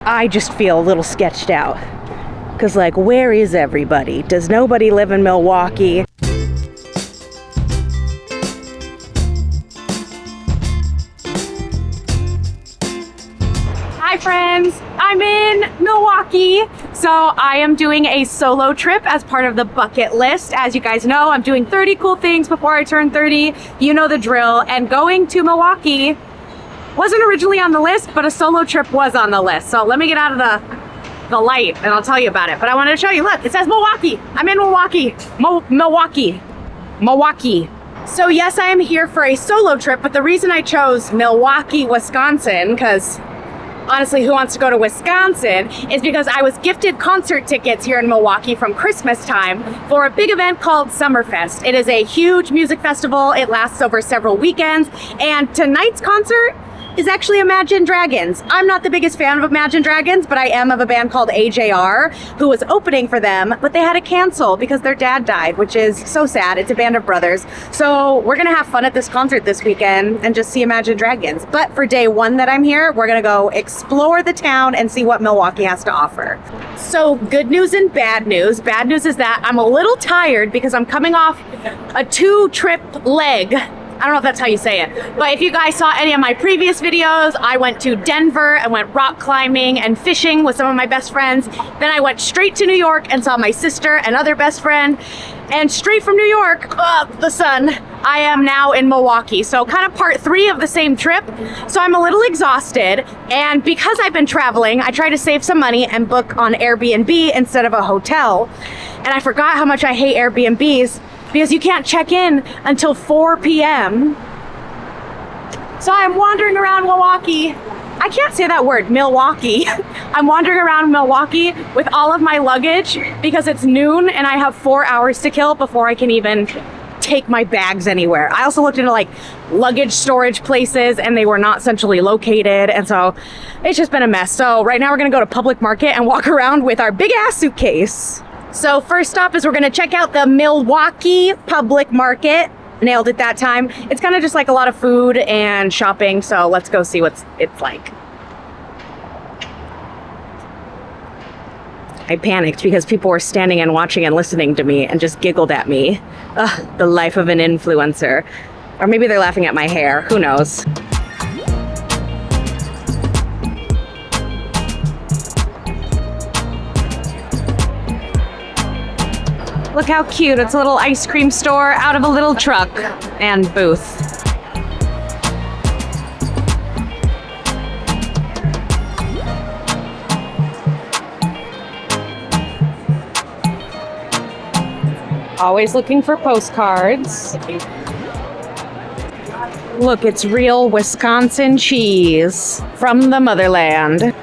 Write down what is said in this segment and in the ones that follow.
I just feel a little sketched out. Because, like, where is everybody? Does nobody live in Milwaukee? Hi friends, I'm in Milwaukee. So I am doing a solo trip as part of the bucket list. As you guys know, I'm doing 30 cool things before I turn 30. You know the drill. And going to Milwaukee wasn't originally on the list, but a solo trip was on the list. So let me get out of the light and I'll tell you about it. But I wanted to show you, look, it says Milwaukee. I'm in Milwaukee. Milwaukee. So yes, I am here for a solo trip, but the reason I chose Milwaukee, Wisconsin, because honestly, who wants to go to Wisconsin, is because I was gifted concert tickets here in Milwaukee from Christmas time for a big event called Summerfest. It is a huge music festival. It lasts over several weekends, and tonight's concert is actually Imagine Dragons. I'm not the biggest fan of Imagine Dragons, but I am of a band called AJR who was opening for them, but they had to cancel because their dad died, which is so sad. It's a band of brothers. So we're gonna have fun at this concert this weekend and just see Imagine Dragons. But for day one that I'm here, we're gonna go explore the town and see what Milwaukee has to offer. So good news and bad news. Bad news is that I'm a little tired because I'm coming off a 2-trip leg. I don't know if that's how you say it, but if you guys saw any of my previous videos, I went to Denver and went rock climbing and fishing with some of my best friends. Then I went straight to New York and saw my sister and other best friend. And straight from New York, the sun, I am now in Milwaukee. So kind of part 3 of the same trip. So I'm a little exhausted. And because I've been traveling, I try to save some money and book on Airbnb instead of a hotel. And I forgot how much I hate Airbnbs, because you can't check in until 4 p.m. So I'm wandering around Milwaukee. I can't say that word, Milwaukee. I'm wandering around Milwaukee with all of my luggage because it's noon and I have 4 hours to kill before I can even take my bags anywhere. I also looked into like luggage storage places and they were not centrally located. And so it's just been a mess. So right now we're gonna go to Public Market and walk around with our big ass suitcase. So first stop is we're gonna check out the Milwaukee Public Market. Nailed it that time. It's kind of just like a lot of food and shopping, so let's go see what it's like. I panicked because people were standing and watching and listening to me and just giggled at me. Ugh, the life of an influencer. Or maybe they're laughing at my hair, who knows? Look how cute, it's a little ice cream store out of a little truck and booth. Always looking for postcards. Look, it's real Wisconsin cheese from the motherland.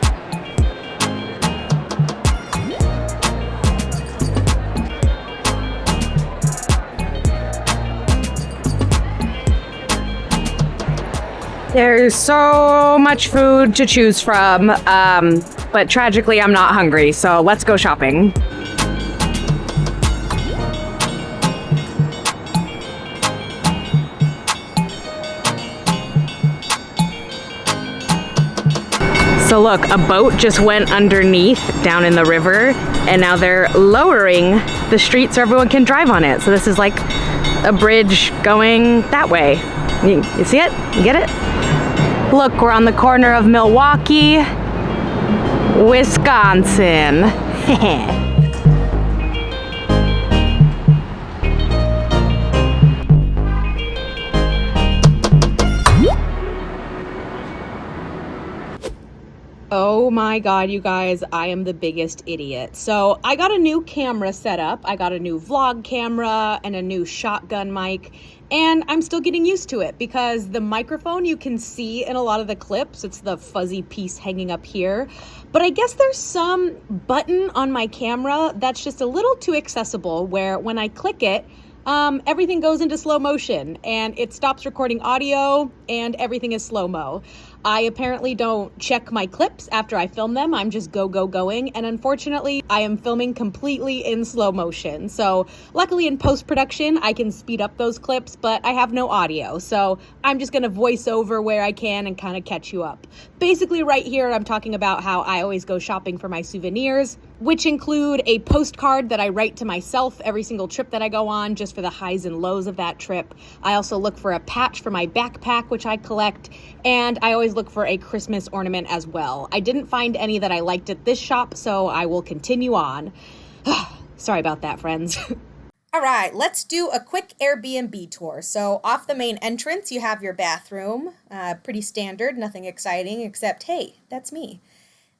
There's so much food to choose from, but tragically I'm not hungry, so let's go shopping. So look, a boat just went underneath down in the river, and now they're lowering the street so everyone can drive on it. So this is like a bridge going that way. You see it? You get it? Look, we're on the corner of Milwaukee, Wisconsin. Oh my God, you guys, I am the biggest idiot. So I got a new camera set up. I got a new vlog camera and a new shotgun mic, and I'm still getting used to it because the microphone you can see in a lot of the clips, it's the fuzzy piece hanging up here. But I guess there's some button on my camera that's just a little too accessible where when I click it, everything goes into slow motion and it stops recording audio and everything is slow-mo. I apparently don't check my clips after I film them. I'm just going. And unfortunately, I am filming completely in slow motion. So luckily in post-production, I can speed up those clips, but I have no audio. So I'm just gonna voice over where I can and kind of catch you up. Basically right here, I'm talking about how I always go shopping for my souvenirs, which include a postcard that I write to myself every single trip that I go on, just for the highs and lows of that trip. I also look for a patch for my backpack, which I collect, and I always look for a Christmas ornament as well. I didn't find any that I liked at this shop, so I will continue on. Sorry about that, friends. All right, let's do a quick Airbnb tour. So off the main entrance, you have your bathroom. Pretty standard, nothing exciting, except, hey, that's me.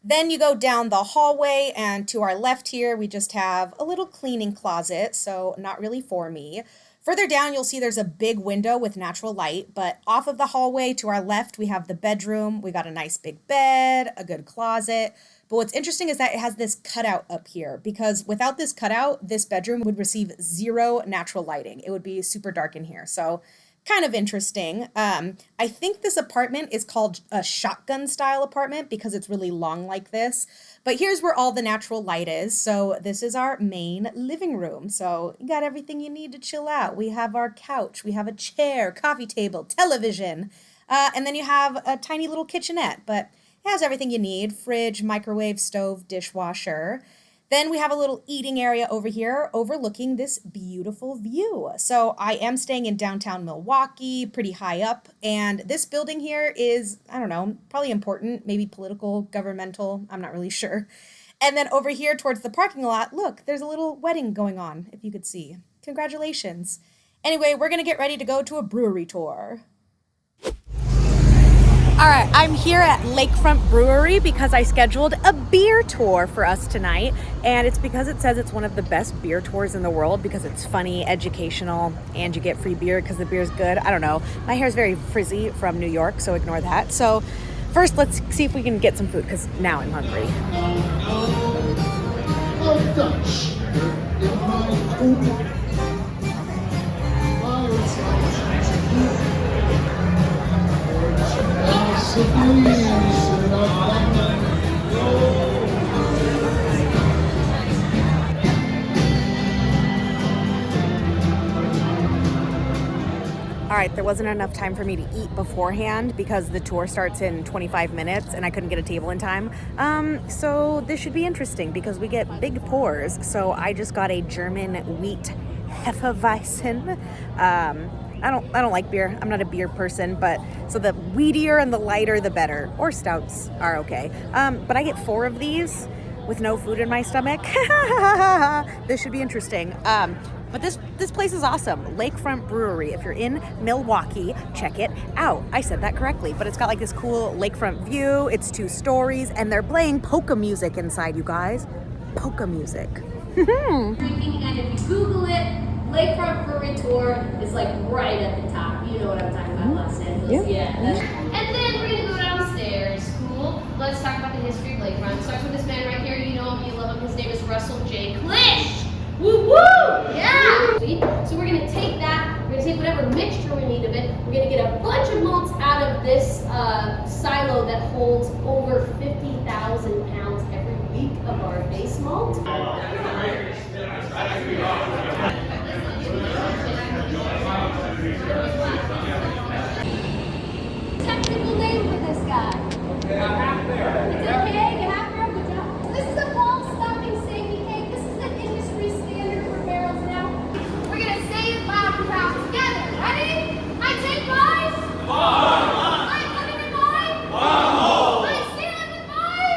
Then you go down the hallway, and to our left here, we just have a little cleaning closet, so not really for me. Further down, you'll see there's a big window with natural light, but off of the hallway to our left, we have the bedroom. We got a nice big bed, a good closet. But what's interesting is that it has this cutout up here, because without this cutout, this bedroom would receive zero natural lighting. It would be super dark in here. So kind of interesting. I think this apartment is called a shotgun style apartment because it's really long like this. But here's where all the natural light is. So this is our main living room. So you got everything you need to chill out. We have our couch, we have a chair, coffee table, television, and then you have a tiny little kitchenette, but it has everything you need: fridge, microwave, stove, dishwasher. Then we have a little eating area over here overlooking this beautiful view. So I am staying in downtown Milwaukee, pretty high up, and this building here is, I don't know, probably important, maybe political, governmental, I'm not really sure. And then over here towards the parking lot, look, there's a little wedding going on, if you could see. Congratulations. Anyway, we're gonna get ready to go to a brewery tour. All right, I'm here at Lakefront Brewery because I scheduled a beer tour for us tonight, and it's because it says it's one of the best beer tours in the world because it's funny, educational, and you get free beer because the beer's good. I don't know. My hair's very frizzy from New York, so ignore that. So first, let's see if we can get some food because now I'm hungry. All right, there wasn't enough time for me to eat beforehand because the tour starts in 25 minutes and I couldn't get a table in time. So this should be interesting because we get big pours. So I just got a German wheat Hefeweizen. I don't like beer. I'm not a beer person, but so the wheatier and the lighter, the better. Or stouts are okay. But I get 4 of these with no food in my stomach. This should be interesting. But this place is awesome. Lakefront Brewery. If you're in Milwaukee, check it out. I said that correctly, but it's got like this cool lakefront view. It's 2 stories, and they're playing polka music inside, you guys. Polka music. And if you Google it, Lakefront Brewery Tour is like right at the top. You know what I'm talking about, Los Angeles. Yeah. And then we're gonna go downstairs. Cool. Let's talk about the history of Lakefront. Starts with this man right here. You know him, you love him. His name is Russell J. Klisch. Woo woo! Yeah! So we're gonna take that, we're gonna take whatever mixture we need of it, we're gonna get a bunch of malts out of this silo that holds over 50,000 pounds every week of our base malt. Technical name for this guy. It's okay, you have to good job. This is a ball stopping safety cake. This is an industry standard for barrels now. We're gonna say it loud and proud together. Ready? I take mine. I'm coming in mine. I'm stealing with mine.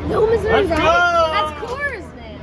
No Missouri, right? That's Coors, man.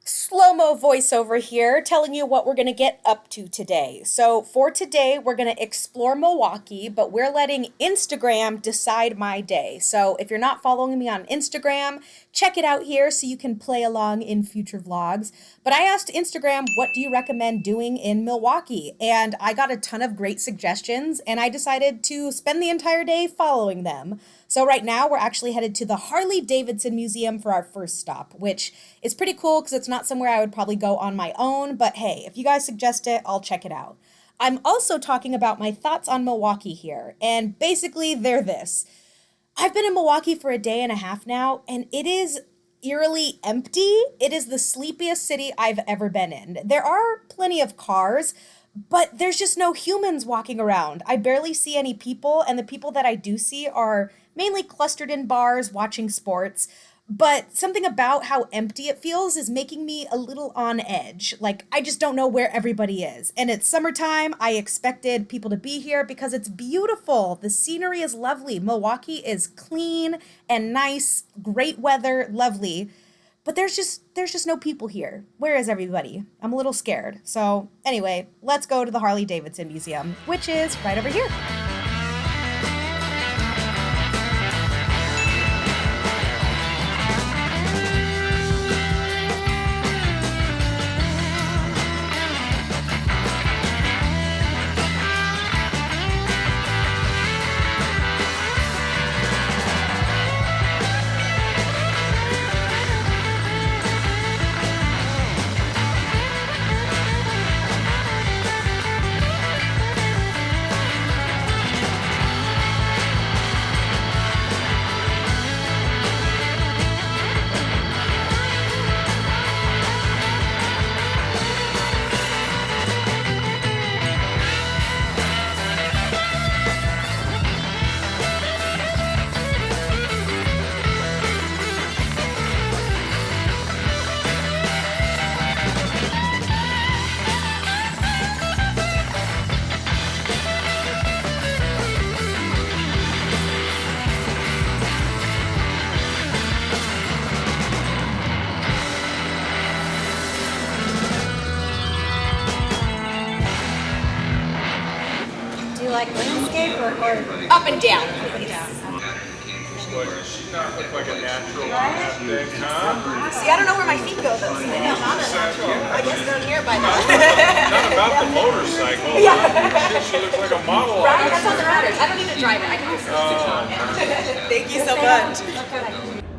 Slow-mo voiceover here telling you what we're going to get up to today. So for today, we're going to explore Milwaukee, but we're letting Instagram decide my day. So if you're not following me on Instagram, check it out here so you can play along in future vlogs. But I asked Instagram, what do you recommend doing in Milwaukee? And I got a ton of great suggestions, and I decided to spend the entire day following them. So right now we're actually headed to the Harley Davidson Museum for our first stop, which is pretty cool because it's not somewhere I would probably go on my own, but hey, if you guys suggest it, I'll check it out. I'm also talking about my thoughts on Milwaukee here, and basically they're this. I've been in Milwaukee for a day and a half now, and it is eerily empty. It is the sleepiest city I've ever been in. There are plenty of cars, but there's just no humans walking around. I barely see any people, and the people that I do see are mainly clustered in bars watching sports. But something about how empty it feels is making me a little on edge. Like, I just don't know where everybody is. And it's summertime. I expected people to be here because it's beautiful. The scenery is lovely. Milwaukee is clean and nice, great weather, lovely. But there's just no people here. Where is everybody? I'm a little scared. So anyway, let's go to the Harley Davidson Museum, which is right over here. Like landscape or up and down? She's not look like a natural on that thing, huh? See, I don't know where my feet go though. So I know I'm not natural. I guess they're here by now. Not about the motorcycle. Yeah. She looks like a model. Right? That's all that matters. I don't need to drive it. I can just Thank you so much.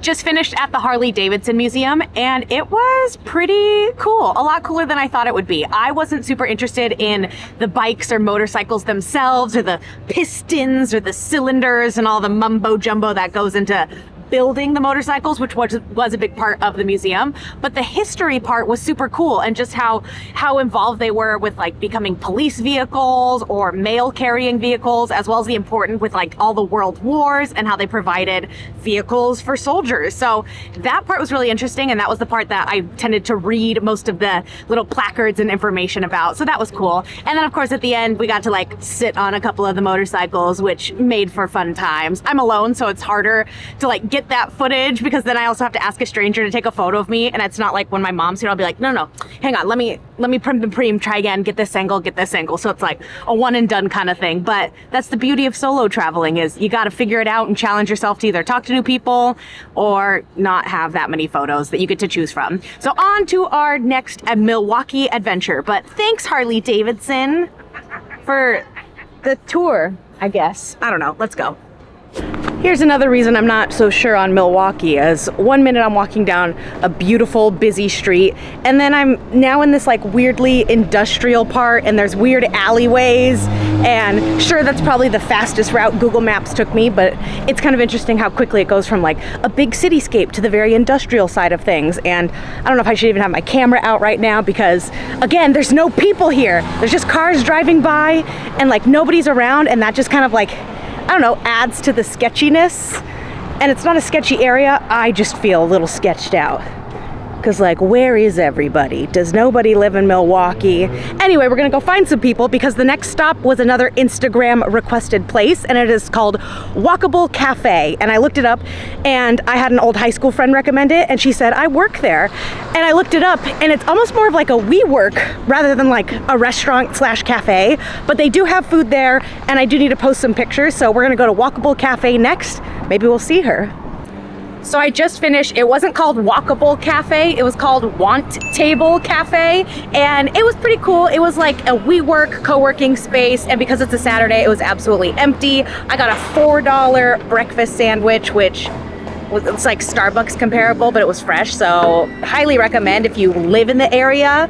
Just finished at the Harley Davidson Museum, and it was pretty cool. A lot cooler than I thought it would be. I wasn't super interested in the bikes or motorcycles themselves, or the pistons or the cylinders and all the mumbo jumbo that goes into building the motorcycles, which was a big part of the museum. But the history part was super cool, and just how involved they were with like becoming police vehicles or mail carrying vehicles, as well as the important with like all the world wars and how they provided vehicles for soldiers. So that part was really interesting, and that was the part that I tended to read most of the little placards and information about. So that was cool. And then of course at the end we got to like sit on a couple of the motorcycles, which made for fun times. I'm alone, so it's harder to like get that footage, because then I also have to ask a stranger to take a photo of me, and it's not like when my mom's here I'll be like, no, hang on, let me prim, try again, get this angle. So it's like a one and done kind of thing. But that's the beauty of solo traveling, is you got to figure it out and challenge yourself to either talk to new people or not have that many photos that you get to choose from. So on to our next Milwaukee adventure. But thanks Harley Davidson for the tour, I guess. I don't know, let's go. Here's another reason I'm not so sure on Milwaukee, is one minute I'm walking down a beautiful, busy street, and then I'm now in this like weirdly industrial part, and there's weird alleyways, and sure, that's probably the fastest route Google Maps took me, but it's kind of interesting how quickly it goes from like a big cityscape to the very industrial side of things. And I don't know if I should even have my camera out right now, because again, there's no people here. There's just cars driving by, and like nobody's around, and that just kind of like, I don't know, adds to the sketchiness. And it's not a sketchy area, I just feel a little sketched out. Cause like, where is everybody? Does nobody live in Milwaukee? Anyway, we're gonna go find some people, because the next stop was another Instagram requested place, and it is called Walkable Cafe. And I looked it up, and I had an old high school friend recommend it, and she said, I work there. And I looked it up, and it's almost more of like a WeWork rather than like a restaurant / cafe, but they do have food there, and I do need to post some pictures, so we're gonna go to Walkable Cafe next. Maybe we'll see her. So I just finished, it wasn't called Walkable Cafe, it was called Want Table Cafe, and it was pretty cool. It was like a WeWork co-working space, and because it's a Saturday, it was absolutely empty. I got a $4 breakfast sandwich, which it's like Starbucks comparable, but it was fresh, so highly recommend if you live in the area.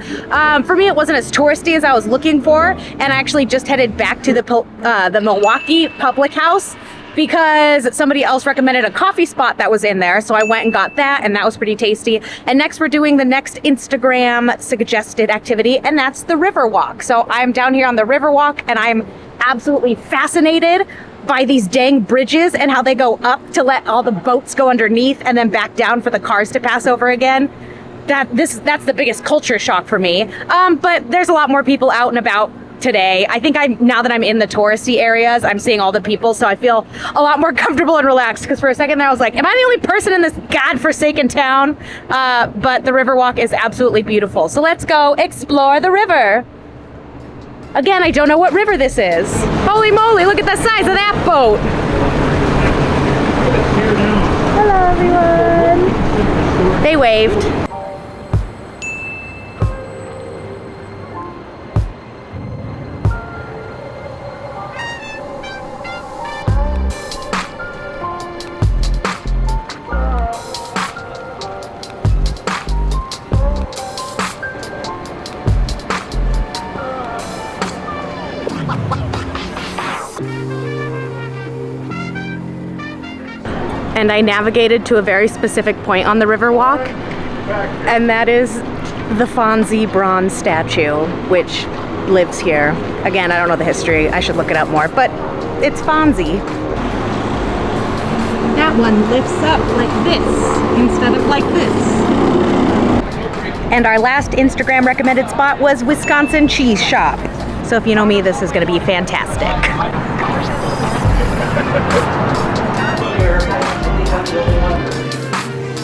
For me, it wasn't as touristy as I was looking for, and I actually just headed back to the Milwaukee Public House because somebody else recommended a coffee spot that was in there, so I went and got that, and that was pretty tasty. And next we're doing the next Instagram suggested activity, and that's the Riverwalk. So I'm down here on the Riverwalk, and I'm absolutely fascinated by these dang bridges and how they go up to let all the boats go underneath and then back down for the cars to pass over again. That's the biggest culture shock for me. But there's a lot more people out and about today. I think now that I'm in the touristy areas, I'm seeing all the people, so I feel a lot more comfortable and relaxed, because for a second there I was like, am I the only person in this godforsaken town? But the Riverwalk is absolutely beautiful. So let's go explore the river. Again, I don't know what river this is. Holy moly, look at the size of that boat. Hello, everyone. They waved. And I navigated to a very specific point on the Riverwalk, and that is the Fonzie bronze statue, which lives here. Again, I don't know the history, I should look it up more, but it's Fonzie. That one lifts up like this instead of like this. And our last Instagram recommended spot was Wisconsin Cheese Shop. So if you know me, this is gonna be fantastic.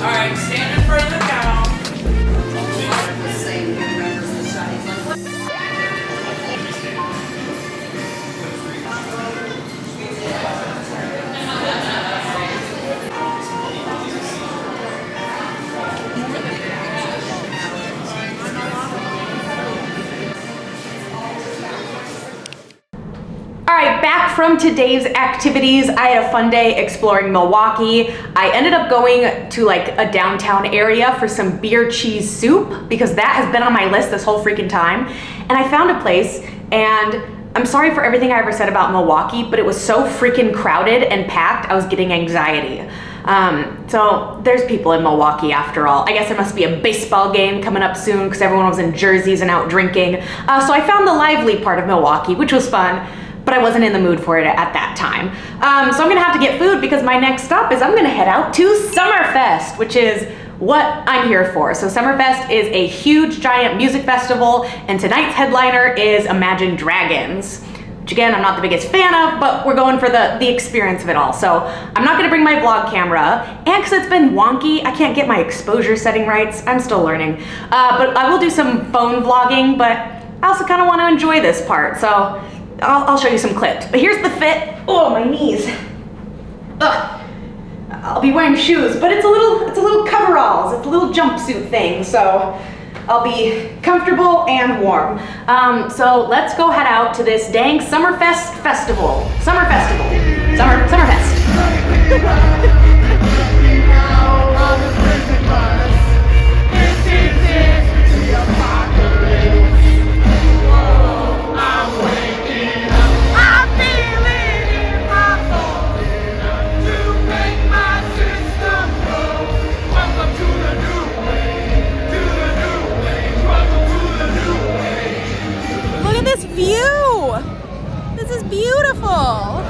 Alright, stand in front of the cow. All right, back from today's activities. I had a fun day exploring Milwaukee. I ended up going to like a downtown area for some beer cheese soup because that has been on my list this whole freaking time. And I found a place, and I'm sorry for everything I ever said about Milwaukee, but it was so freaking crowded and packed, I was getting anxiety. So there's people in Milwaukee after all. I guess there must be a baseball game coming up soon because everyone was in jerseys and out drinking. So I found the lively part of Milwaukee, which was fun, but I wasn't in the mood for it at that time. So I'm gonna have to get food because my next stop is I'm gonna head out to Summerfest, which is what I'm here for. So Summerfest is a huge giant music festival, and tonight's headliner is Imagine Dragons, which again, I'm not the biggest fan of, but we're going for the experience of it all. So I'm not gonna bring my vlog camera, and because it's been wonky, I can't get my exposure setting rights. I'm still learning. But I will do some phone vlogging, but I also kind of want to enjoy this part, so I'll show you some clips. But here's the fit. Oh, my knees. Ugh. I'll be wearing shoes, but it's a little coveralls. It's a little jumpsuit thing, so I'll be comfortable and warm. So let's go head out to this dang Summerfest festival. Summerfest. Look at this view! This is beautiful!